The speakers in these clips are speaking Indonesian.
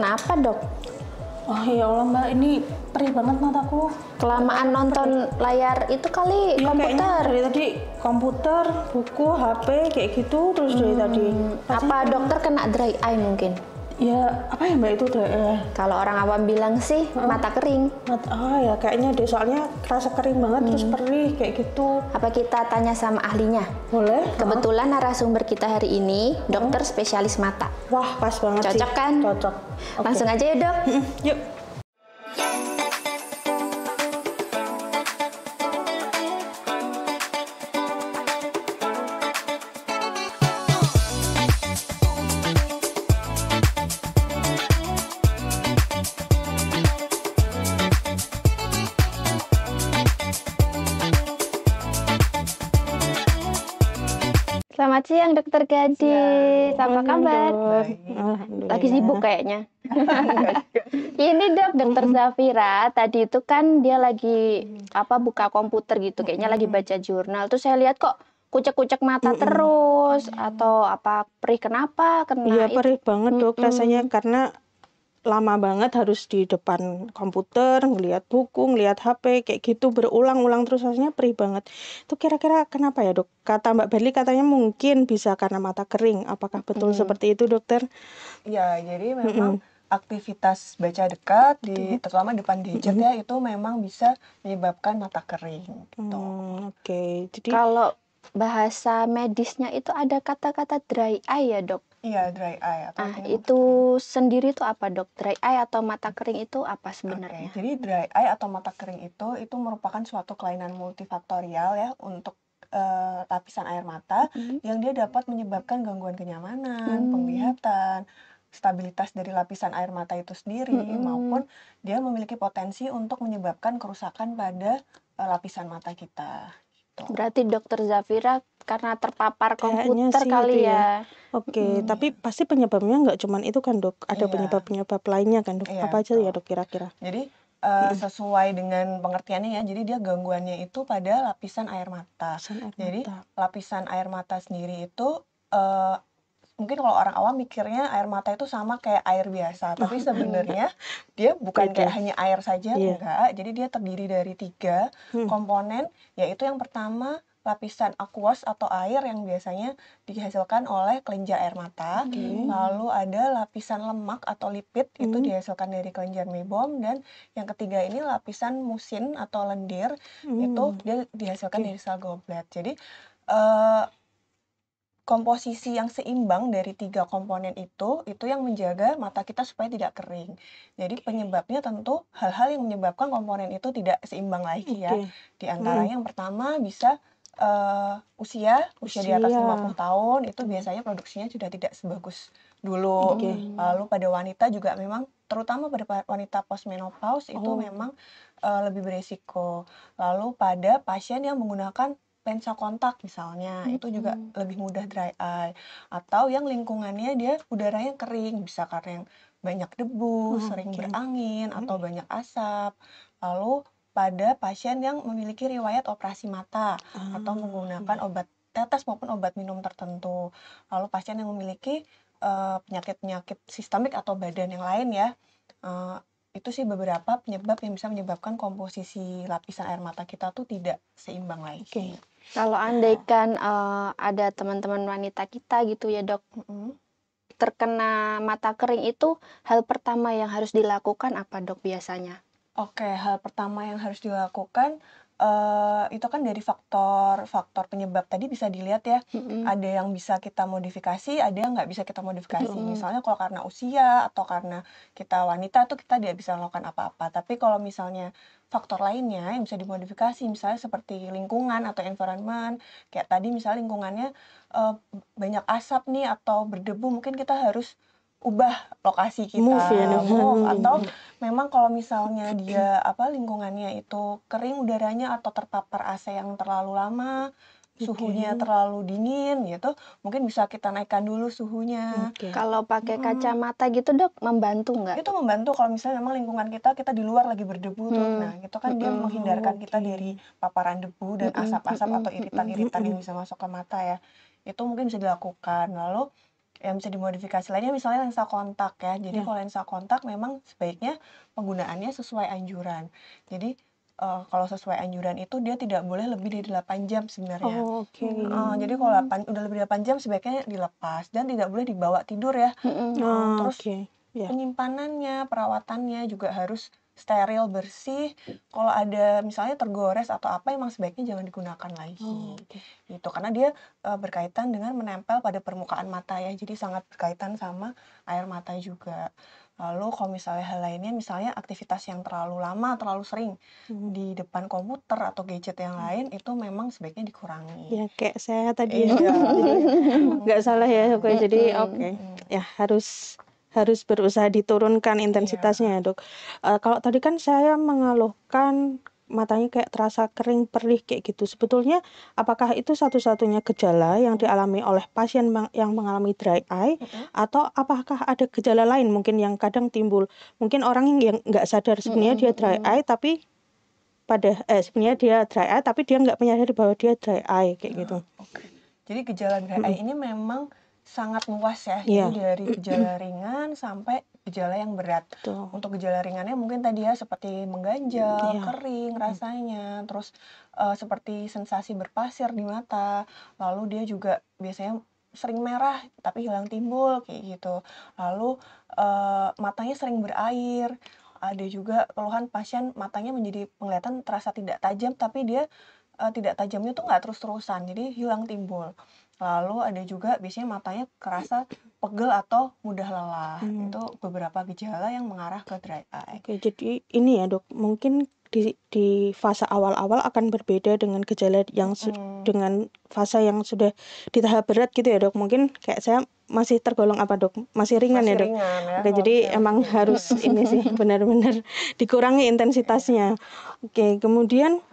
kenapa dok? Oh ya Allah Mbak, ini perih banget mataku. Kelamaan nonton layar itu kali, Iya, kayaknya komputer. dari tadi komputer, buku, HP kayak gitu terus dari tadi. Apa dokter kena dry eye mungkin? Ya apa ya Mbak itu Kalau orang awam bilang sih mata kering. ya kayaknya deh, soalnya kerasa kering banget terus perih kayak gitu. Apa kita tanya sama ahlinya? Boleh? Kebetulan narasumber kita hari ini dokter spesialis mata. Wah pas banget sih. Cocok kan? Cocok. Oke. Langsung aja ya dok. Yuk. Selamat siang dokter Gadis. Apa kabar? Alhamdulillah. Lagi sibuk kayaknya. Ini dok, dokter Zafira. Tadi itu kan dia lagi buka komputer gitu, kayaknya lagi baca jurnal. Terus saya lihat kok kucek-kucek mata terus atau apa perih kenapa? Iya Kena perih banget dok rasanya karena lama banget harus di depan komputer, ngelihat buku, ngelihat HP, kayak gitu berulang-ulang terus rasanya perih banget. Itu kira-kira kenapa ya dok? Kata Mbak Berli katanya mungkin bisa karena mata kering. Apakah betul seperti itu dokter? Ya, jadi memang aktivitas baca dekat terutama depan gadget ya itu memang bisa menyebabkan mata kering gitu. Oke. Jadi Kalau bahasa medisnya itu ada kata-kata dry eye ya dok? Iya, dry eye atau artinya mata Itu sendiri tuh apa dok? Dry eye atau mata kering itu apa kering. sebenarnya? Jadi dry eye atau mata kering itu merupakan suatu kelainan multifaktorial ya untuk lapisan air mata yang dia dapat menyebabkan gangguan kenyamanan, penglihatan, stabilitas dari lapisan air mata itu sendiri maupun dia memiliki potensi untuk menyebabkan kerusakan pada lapisan mata kita. Gitu. Berarti dokter Zafira karena terpapar kayaknya komputer sih kali itu ya. Oke, tapi pasti penyebabnya nggak cuman itu kan dok? Ada Iya. penyebab-penyebab lainnya kan dok? Iya, Apa aja betul. ya dok kira-kira? Jadi sesuai dengan pengertiannya ya, jadi dia gangguannya itu pada lapisan air mata. Lapisan air Jadi mata. lapisan air mata sendiri itu mungkin kalau orang awam mikirnya air mata itu sama kayak air biasa, tapi sebenarnya dia bukan kayak hanya air saja, enggak. Jadi dia terdiri dari 3 komponen, yaitu yang pertama lapisan aqueous atau air yang biasanya dihasilkan oleh kelenjar air mata. Lalu ada lapisan lemak atau lipid itu dihasilkan dari kelenjar mebom, dan yang ketiga ini lapisan musin atau lendir itu dia dihasilkan dari sel gallbladder. Jadi komposisi yang seimbang dari 3 komponen itu yang menjaga mata kita supaya tidak kering. Jadi penyebabnya tentu hal-hal yang menyebabkan komponen itu tidak seimbang lagi ya. Di antaranya yang pertama bisa usia di atas 50 tahun itu biasanya produksinya sudah tidak sebagus dulu. Lalu pada wanita juga memang terutama pada wanita postmenopause itu memang lebih beresiko. Lalu pada pasien yang menggunakan lensa kontak misalnya, itu juga lebih mudah dry eye. Atau yang lingkungannya dia udaranya kering, bisa karena yang banyak debu, sering berangin, atau banyak asap. Lalu pada pasien yang memiliki riwayat operasi mata, atau menggunakan obat tetes maupun obat minum tertentu. Lalu pasien yang memiliki penyakit-penyakit sistemik atau badan yang lain ya. Itu sih beberapa penyebab yang bisa menyebabkan komposisi lapisan air mata kita tuh tidak seimbang lagi. Kalau andaikan ada teman-teman wanita kita gitu ya dok, terkena mata kering itu hal pertama yang harus dilakukan apa dok biasanya? Oke, hal pertama yang harus dilakukan itu kan dari faktor penyebab tadi bisa dilihat ya. Ada yang bisa kita modifikasi, ada yang nggak bisa kita modifikasi. Misalnya kalau karena usia atau karena kita wanita tuh kita tidak bisa melakukan apa-apa. Tapi kalau misalnya faktor lainnya yang bisa dimodifikasi, misalnya seperti lingkungan atau environment, kayak tadi misalnya lingkungannya banyak asap nih atau berdebu, mungkin kita harus ubah lokasi kita, move, atau memang kalau misalnya dia lingkungannya itu kering udaranya atau terpapar AC yang terlalu lama, suhunya terlalu dingin gitu, mungkin bisa kita naikkan dulu suhunya. Kalau pakai kacamata gitu dok, membantu nggak? Itu membantu kalau misalnya memang lingkungan kita di luar lagi berdebu tuh, nah itu kan dia menghindarkan kita dari paparan debu dan asap-asap atau iritan-iritan yang bisa masuk ke mata ya. Itu mungkin bisa dilakukan. Lalu Yang bisa dimodifikasi lainnya misalnya lensa kontak ya. Jadi Ya. kalau lensa kontak memang sebaiknya penggunaannya sesuai anjuran. Jadi kalau sesuai anjuran itu dia tidak boleh lebih dari 8 jam sebenarnya. Oh, oke. Jadi kalau udah lebih 8 jam sebaiknya dilepas dan tidak boleh dibawa tidur ya. Oh, Terus oke. Ya. penyimpanannya, perawatannya juga harus steril, bersih. Kalau ada misalnya tergores atau apa, emang sebaiknya jangan digunakan Oh, lagi. oke. Gitu, karena dia berkaitan dengan menempel pada permukaan mata ya, jadi sangat berkaitan sama air mata juga. Lalu kalau misalnya hal lainnya, misalnya aktivitas yang terlalu lama, terlalu sering di depan komputer atau gadget yang lain, itu memang sebaiknya dikurangi. Ya, kayak saya tadi ya. Iya, Jadi emang nggak salah ya, Dok. Jadi Mm-mm. oke. Ya, harus berusaha diturunkan intensitasnya ya, Dok. Kalau tadi kan saya mengeluhkan matanya kayak terasa kering, perih kayak gitu. Sebetulnya apakah itu satu-satunya gejala yang dialami oleh pasien yang mengalami dry eye, atau apakah ada gejala lain mungkin yang kadang timbul? Mungkin orang yang nggak sadar sebenarnya dia dry eye, tapi sebenarnya dia dry eye tapi dia nggak menyadari bahwa dia dry eye kayak gitu. Oke. Jadi gejala dry eye ini memang sangat luas ya. Iya. Jadi dari gejala ringan sampai gejala yang berat. Betul. Untuk gejala ringannya mungkin tadi ya seperti mengganjal, Iya. kering rasanya, terus seperti sensasi berpasir di mata. Lalu dia juga biasanya sering merah tapi hilang timbul kayak gitu. Lalu matanya sering berair. Ada juga keluhan pasien matanya menjadi penglihatan terasa tidak tajam tapi dia tidak tajamnya tuh nggak terus-terusan, jadi hilang timbul. Lalu ada juga biasanya matanya kerasa pegel atau mudah lelah. Itu beberapa gejala yang mengarah ke dry eye. Oke, jadi ini ya, Dok, mungkin di fase awal-awal akan berbeda dengan gejala yang dengan fase yang sudah di tahap berat gitu ya, Dok. Mungkin kayak saya masih tergolong apa, Dok? Masih ringan Masih ya, Dok? ringan ya. Oke, jadi emang harus ini sih benar-benar dikurangi intensitasnya. Oke, kemudian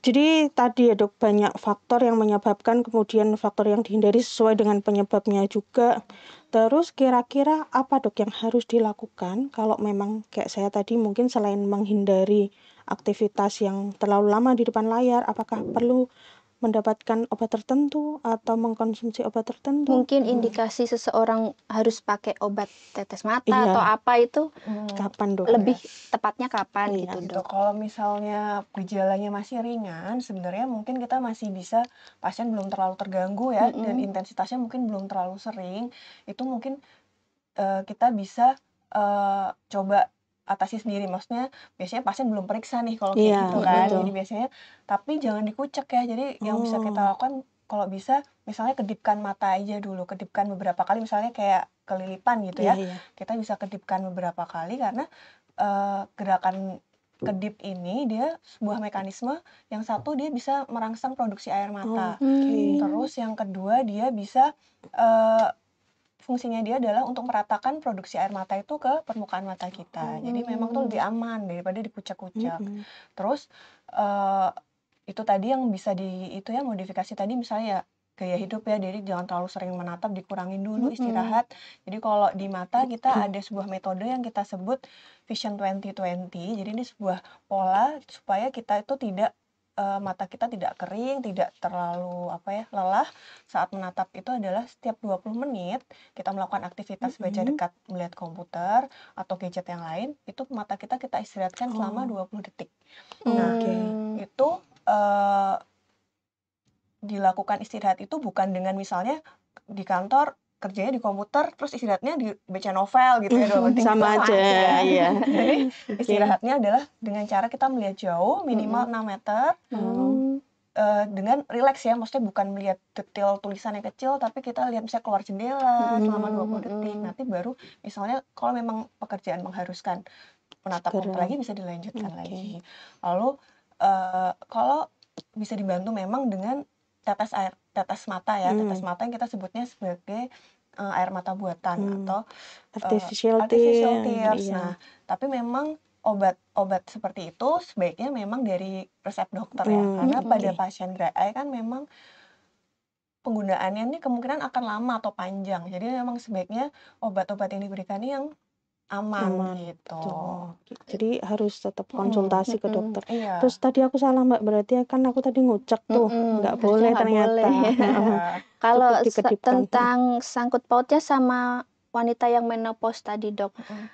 jadi tadi ya, Dok, banyak faktor yang menyebabkan, kemudian faktor yang dihindari sesuai dengan penyebabnya juga. Terus kira-kira apa, Dok, yang harus dilakukan kalau memang kayak saya tadi mungkin selain menghindari aktivitas yang terlalu lama di depan layar, apakah perlu mendapatkan obat tertentu atau mengkonsumsi obat tertentu? Mungkin indikasi seseorang harus pakai obat tetes mata Iya. atau apa itu Kapan, Dok? lebih tepatnya kapan Iya. gitu, Gitu. Dok? Kalau misalnya gejalanya masih ringan, sebenarnya mungkin kita masih bisa, pasien belum terlalu terganggu ya, dan intensitasnya mungkin belum terlalu sering, itu mungkin kita bisa coba atasi sendiri. Maksudnya biasanya pasien belum periksa nih kalau kayak Iya, gitu kan. betul. Jadi biasanya, tapi jangan dikucek ya. Jadi yang bisa kita lakukan kalau bisa misalnya kedipkan mata aja dulu, kedipkan beberapa kali misalnya kayak kelilipan gitu ya. Iya. Kita bisa kedipkan beberapa kali karena gerakan kedip ini dia sebuah mekanisme, yang satu dia bisa merangsang produksi air mata. Oke. Terus yang kedua dia bisa fungsinya dia adalah untuk meratakan produksi air mata itu ke permukaan mata kita. Jadi memang tuh lebih aman daripada dikucek-kucek. Terus itu tadi yang bisa itu ya modifikasi tadi misalnya ya gaya hidup ya, jadi jangan terlalu sering menatap, dikurangin dulu istirahat. Jadi kalau di mata kita ada sebuah metode yang kita sebut Vision 2020. Jadi ini sebuah pola supaya kita itu tidak mata kita tidak kering, tidak terlalu lelah saat menatap. Itu adalah setiap 20 menit kita melakukan aktivitas baca dekat melihat komputer atau gadget yang lain, itu mata kita istirahatkan selama 20 detik. Nah, itu dilakukan istirahat itu bukan dengan misalnya di kantor kerjanya di komputer terus istirahatnya di baca novel gitu ya, 2 penting Sama gitu, aja, iya. Jadi istirahatnya adalah dengan cara kita melihat jauh minimal 6 meter dengan rileks ya, maksudnya bukan melihat detail tulisan yang kecil tapi kita lihat misalnya keluar jendela selama 20 detik. Nanti baru misalnya kalau memang pekerjaan mengharuskan menatap komputer lagi bisa dilanjutkan lagi. Lalu kalau bisa dibantu memang dengan tetes mata ya, tetes mata yang kita sebutnya sebagai air mata buatan atau artificial tears. iya. Nah, tapi memang obat seperti itu sebaiknya memang dari resep dokter ya, karena pada pasien dry eye kan memang penggunaannya ini kemungkinan akan lama atau panjang. Jadi memang sebaiknya obat-obat yang diberikan ini yang aman Aman. gitu. Tuh. Jadi harus tetap konsultasi ke dokter. Iya. Terus tadi aku salah Mbak, berarti kan aku tadi ngucek tuh, nggak Harusnya boleh nggak ternyata. boleh. Iya. Kalau Cukup dikedipkan. tentang sangkut pautnya sama wanita yang menopause tadi dok, Mm-mm.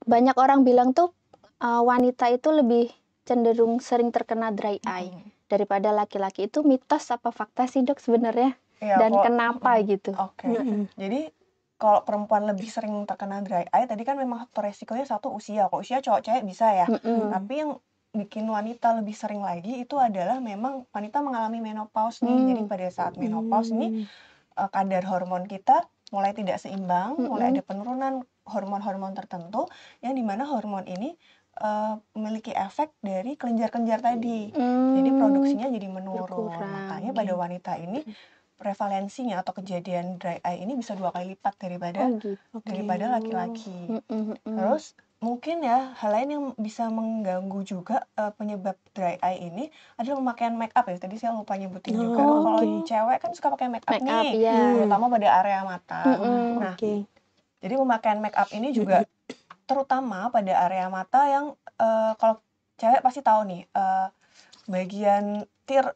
banyak orang bilang tuh wanita itu lebih cenderung sering terkena dry eye daripada laki-laki. Itu mitos apa fakta sih dok sebenarnya? Iya, Dan kalau kenapa gitu? Oke. Jadi kalau perempuan lebih sering terkena dry eye, tadi kan memang faktor resikonya satu usia. Kalau usia cowok cewek bisa ya. Tapi yang bikin wanita lebih sering lagi itu adalah memang wanita mengalami menopause nih. Jadi pada saat menopause ini kadar hormon kita mulai tidak seimbang, mulai ada penurunan hormon-hormon tertentu yang dimana hormon ini memiliki efek dari kelenjar-kelenjar tadi. Jadi produksinya jadi menurun. Berkurang. Makanya pada wanita ini prevalensinya atau kejadian dry eye ini bisa 2 kali lipat daripada laki-laki. Terus mungkin ya hal lain yang bisa mengganggu juga penyebab dry eye ini adalah pemakaian make up ya. Tadi saya lupa nyebutin juga. Kalau cewek kan suka pakai make up nih, terutama pada area mata. Nah, jadi pemakaian make up ini juga terutama pada area mata yang kalau cewek pasti tahu nih bagian tear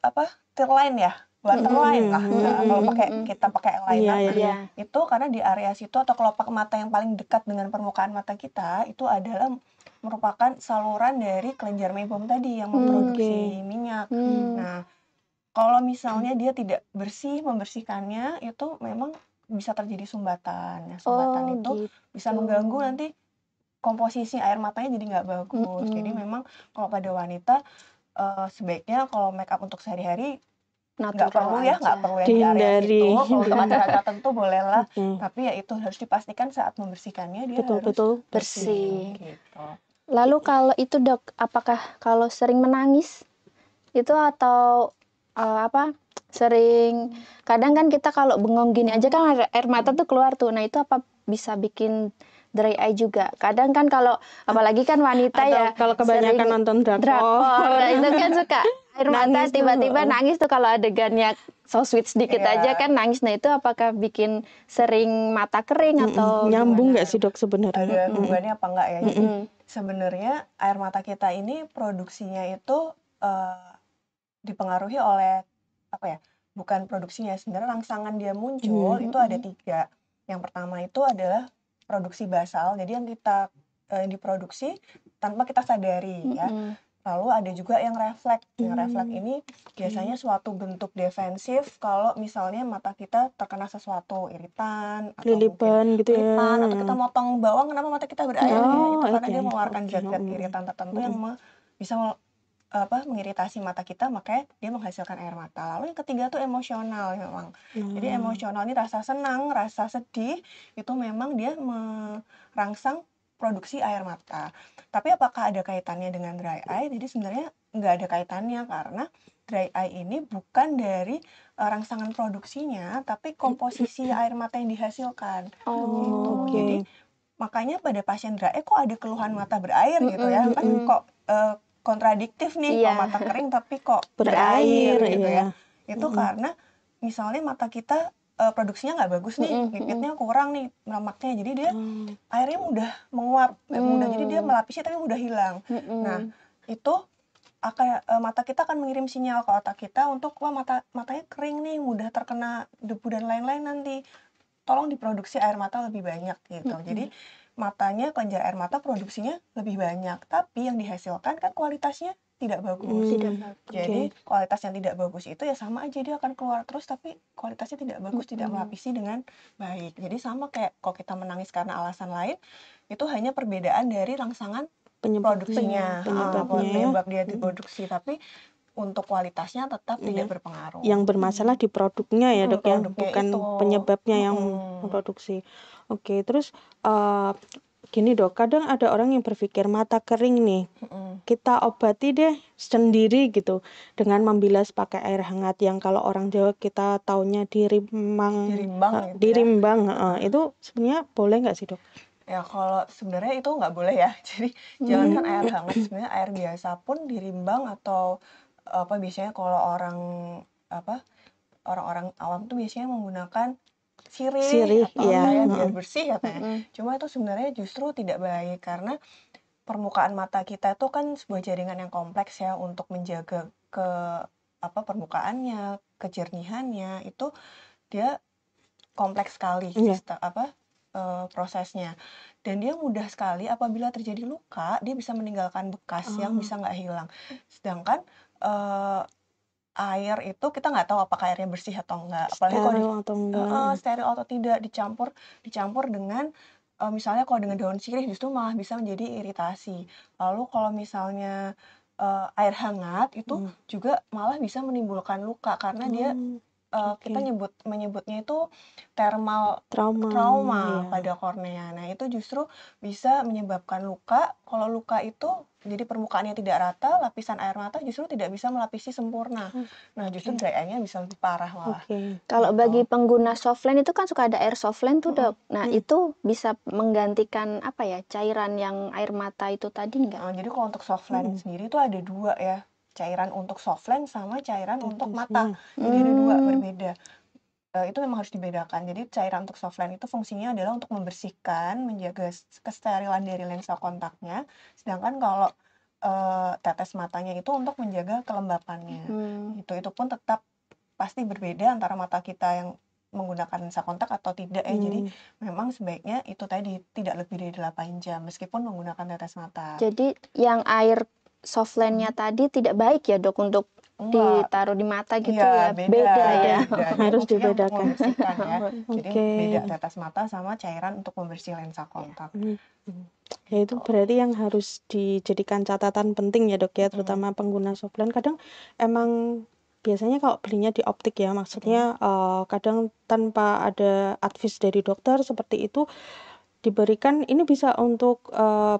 line ya, waterline lah. Kalau kita pakai eyeliner, itu karena di area situ atau kelopak mata yang paling dekat dengan permukaan mata kita itu adalah merupakan saluran dari kelenjar mebom tadi yang memproduksi minyak. Nah, kalau misalnya dia tidak bersih membersihkannya, itu memang bisa terjadi sumbatan. Nah, sumbatan itu bisa mengganggu nanti komposisi air matanya jadi nggak bagus. Jadi memang kalau pada wanita sebaiknya kalau make up untuk sehari-hari nggak perlu yang di area situ. Kalau untuk acara-acara tertentu bolehlah, tapi ya itu harus dipastikan saat membersihkannya dia harus bersih. Gitu. Lalu kalau itu dok, apakah kalau sering menangis itu atau sering, kadang kan kita kalau bengong gini aja kan air mata tuh keluar tuh. Nah itu apa bisa bikin dry eye juga? Kadang kan kalau apalagi kan wanita Atau ya kalau kebanyakan sering nonton drakor itu kan suka air mata tiba-tiba nangis tuh kalau adegannya so sweet sedikit aja kan nangis. Nah itu apakah bikin sering mata kering atau nyambung nggak sih dok sebenarnya? Ada hubungannya apa enggak ya? Jadi sebenarnya air mata kita ini produksinya itu dipengaruhi oleh bukan produksinya, sebenarnya rangsangan dia muncul itu ada 3. Yang pertama itu adalah produksi basal, jadi yang kita diproduksi tanpa kita sadari ya. Lalu ada juga yang refleks. Yang refleks ini biasanya suatu bentuk defensif kalau misalnya mata kita terkena sesuatu iritan atau lilipan gitu ya. Atau kita motong bawang kenapa mata kita berair itu karena dia mengeluarkan zat-zat iritan tertentu yang bisa mengiritasi mata kita, makanya dia menghasilkan air mata. Lalu yang ketiga tuh emosional memang. Jadi emosional ini rasa senang, rasa sedih itu memang dia merangsang produksi air mata. Tapi apakah ada kaitannya dengan dry eye? Jadi sebenarnya nggak ada kaitannya karena dry eye ini bukan dari rangsangan produksinya, tapi komposisi air mata yang dihasilkan. Gitu. Jadi makanya pada pasien dry eye kok ada keluhan mata berair gitu ya, kan kok kontradiktif nih, kok mata kering tapi kok berair gitu ya. Itu karena misalnya mata kita produksinya nggak bagus nih, lipidnya kurang nih, lemaknya, jadi dia airnya mudah menguap, jadi dia melapisi tapi mudah hilang. Nah itu mata kita akan mengirim sinyal ke otak kita untuk matanya kering nih, mudah terkena debu dan lain-lain nanti, tolong diproduksi air mata lebih banyak gitu. Jadi matanya, kelenjar air mata produksinya lebih banyak, tapi yang dihasilkan kan kualitasnya tidak bagus. Jadi kualitas yang tidak bagus itu ya sama aja, dia akan keluar terus tapi kualitasnya tidak bagus, tidak melapisi dengan baik. Jadi sama kayak kalau kita menangis karena alasan lain, itu hanya perbedaan dari rangsangan produksinya, penyebab dia diproduksi, tapi untuk kualitasnya tetap tidak berpengaruh. Yang bermasalah di produknya ya dok ya, bukan itu penyebabnya yang memproduksi. Oke, terus gini dok, kadang ada orang yang berpikir mata kering nih, kita obati deh sendiri gitu dengan membilas pakai air hangat, yang kalau orang Jawa kita taunya dirimbang itu sebenarnya boleh nggak sih dok? Ya kalau sebenarnya itu nggak boleh ya. Jadi jangankan air hangat, sebenarnya air biasa pun dirimbang atau biasanya kalau orang awam tuh biasanya menggunakan sirih atau iya. apa ya biar bersih katanya. Mm-mm. Cuma itu sebenarnya justru tidak baik karena permukaan mata kita itu kan sebuah jaringan yang kompleks ya untuk menjaga ke permukaannya, kejernihannya itu dia kompleks sekali Iya. prosesnya. Dan dia mudah sekali apabila terjadi luka, dia bisa meninggalkan bekas yang Oh, bisa nggak hilang. Sedangkan eh, air itu kita nggak tahu apakah airnya bersih atau enggak. Apalagi kalau steril atau enggak? steril atau tidak dicampur dengan misalnya kalau dengan daun sirih justru malah bisa menjadi iritasi. Lalu kalau misalnya air hangat itu Hmm. juga malah bisa menimbulkan luka karena dia kita Oke. menyebutnya itu thermal Trauma, trauma ya. pada kornea. Nah, itu justru bisa menyebabkan luka. Kalau luka itu jadi permukaannya tidak rata, lapisan air mata justru tidak bisa melapisi sempurna. Nah, justru Oke. dry eye-nya bisa lebih parah malah. Oke. Kalau Gitu. bagi pengguna softline itu kan suka ada air softline tuh, Dok. Nah, Mm. itu bisa menggantikan apa ya, cairan yang air mata itu tadi nggak? Jadi kalau untuk softline sendiri itu ada dua ya, cairan untuk softline sama cairan untuk mata. Tetesnya. Jadi ada dua Hmm. berbeda. Itu memang harus dibedakan. Jadi cairan untuk softline itu fungsinya adalah untuk membersihkan, menjaga kesterilan dari lensa kontaknya. Sedangkan kalau tetes matanya itu untuk menjaga kelembapannya. Itu pun tetap pasti berbeda antara mata kita yang menggunakan lensa kontak atau tidak ya. Jadi memang sebaiknya itu tadi tidak lebih dari 8 jam meskipun menggunakan tetes mata. Jadi yang air softline-nya tadi tidak baik ya, Dok, untuk Enggak. ditaruh di mata gitu Iya, ya. beda Beda ya. Dia Harus fungsinya untuk dibedakan. membersihkan ya. Jadi Oke. beda tetes mata sama cairan untuk membersih lensa kontak. Ya itu berarti yang harus dijadikan catatan penting ya, Dok ya, terutama pengguna softline. Kadang emang biasanya kalau belinya di optik ya, maksudnya kadang tanpa ada advice dari dokter seperti itu diberikan, ini bisa untuk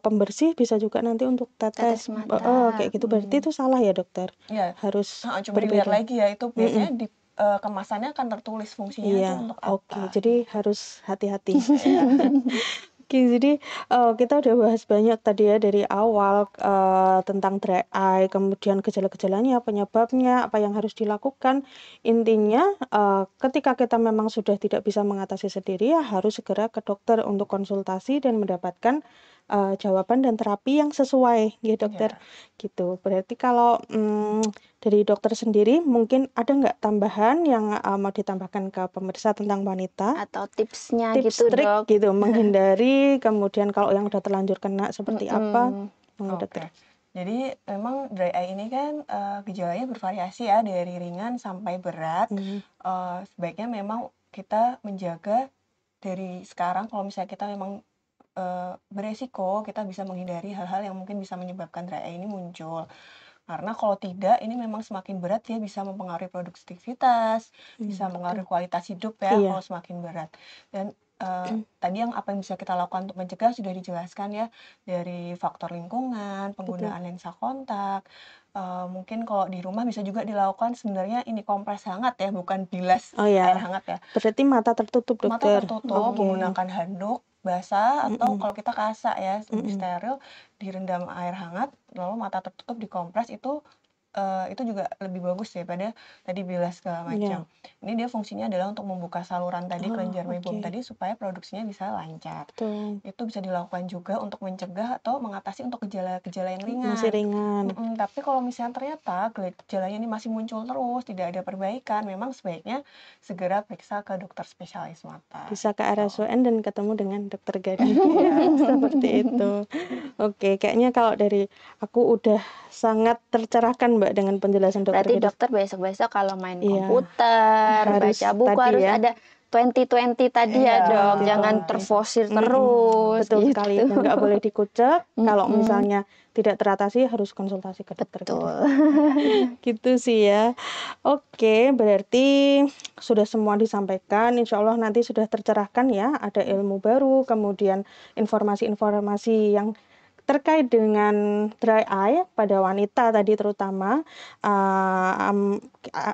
pembersih, bisa juga nanti untuk Tetes tetes, mata. kayak gitu. Berarti itu salah ya, dokter? Iya. Harus Coba dilihat berbeda. lagi ya, itu biasanya di kemasannya akan tertulis fungsinya itu Iya, untuk oke. apa. Jadi harus hati-hati. Iya. Oke, jadi kita udah bahas banyak tadi ya dari awal tentang dry eye, kemudian gejala-gejalanya, penyebabnya, apa yang harus dilakukan. Intinya ketika kita memang sudah tidak bisa mengatasi sendiri, ya harus segera ke dokter untuk konsultasi dan mendapatkan jawaban dan terapi yang sesuai, ya dokter. Gitu. Berarti kalau dari dokter sendiri mungkin ada nggak tambahan yang mau ditambahkan ke pemirsa tentang wanita? Atau tipsnya Tips gitu, trik Dok. gitu menghindari, kemudian kalau yang udah terlanjur kena seperti apa? Oke. Dokter. Jadi memang dry eye ini kan gejalanya bervariasi ya dari ringan sampai berat. Sebaiknya memang kita menjaga dari sekarang kalau misalnya kita memang beresiko, kita bisa menghindari hal-hal yang mungkin bisa menyebabkan dry eye ini muncul. Karena kalau tidak, ini memang semakin berat dia bisa mempengaruhi produktivitas, bisa mempengaruhi kualitas hidup ya Iya. kalau semakin berat. Dan tadi apa yang bisa kita lakukan untuk mencegah sudah dijelaskan ya, dari faktor lingkungan, penggunaan lensa kontak. Mungkin kalau di rumah bisa juga dilakukan sebenarnya ini kompres hangat ya, bukan bilas Oh ya, air hangat ya. berarti mata tertutup, Mata dokter. tertutup menggunakan handuk basah atau kalau kita kasak ya, lebih steril, direndam air hangat, lalu mata tertutup dikompres itu juga lebih bagus daripada tadi bilas segala macam. Ini dia fungsinya adalah untuk membuka saluran tadi kelenjar meiboom tadi supaya produksinya bisa lancar. Betul. Itu bisa dilakukan juga untuk mencegah atau mengatasi untuk gejala-gejala yang ringan. Masih ringan. Tapi kalau misalnya ternyata gejalanya ini masih muncul terus, tidak ada perbaikan, memang sebaiknya segera periksa ke dokter spesialis mata. Bisa ke RSUN dan ketemu dengan dokter Gading. Seperti itu. Oke, kayaknya kalau dari aku udah sangat tercerahkan, Mbak, dengan penjelasan dokter Berarti Gading. dokter besok-besok kalau main Iya. komputer, Harus baca buku tadi harus ya. ada 20-20 tadi ya, Dok. 20-20. Jangan terforsir terus. Betul gitu. sekali, dan nggak boleh dikucek. Kalau misalnya tidak teratasi harus konsultasi ke dokter Gading. Betul. Gitu sih ya. Oke, berarti sudah semua disampaikan. Insya Allah nanti sudah tercerahkan ya. Ada ilmu baru, kemudian informasi-informasi yang terkait dengan dry eye pada wanita tadi terutama.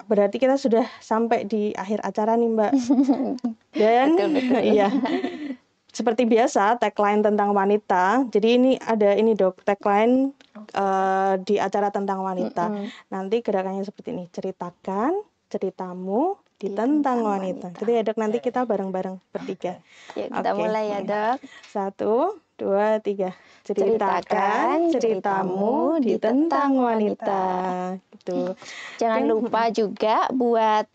Berarti kita sudah sampai di akhir acara nih, Mbak. Dan Betul. iya, seperti biasa tagline tentang wanita. Jadi ini ada ini, Dok, tagline di acara tentang wanita. Nanti gerakannya seperti ini: ceritakan ceritamu, ditentang Ditentang wanita. wanita. Gitu ya dok, nanti kita bareng-bareng bertiga. Yuk kita Oke. mulai ya dok. 1, 2, 3. Ceritakan ceritamu ditentang wanita. Gitu. Jangan Oke. lupa juga buat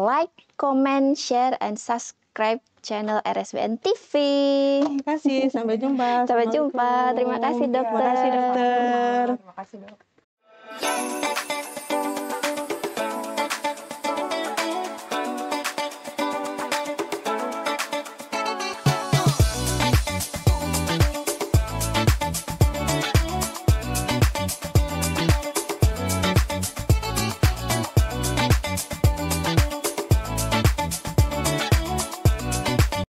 like, comment, share, and subscribe channel RSBN TV. Terima kasih, sampai jumpa. Sampai jumpa. Terima kasih Assalamualaikum. dokter. Terima kasih dokter. Terima kasih dok.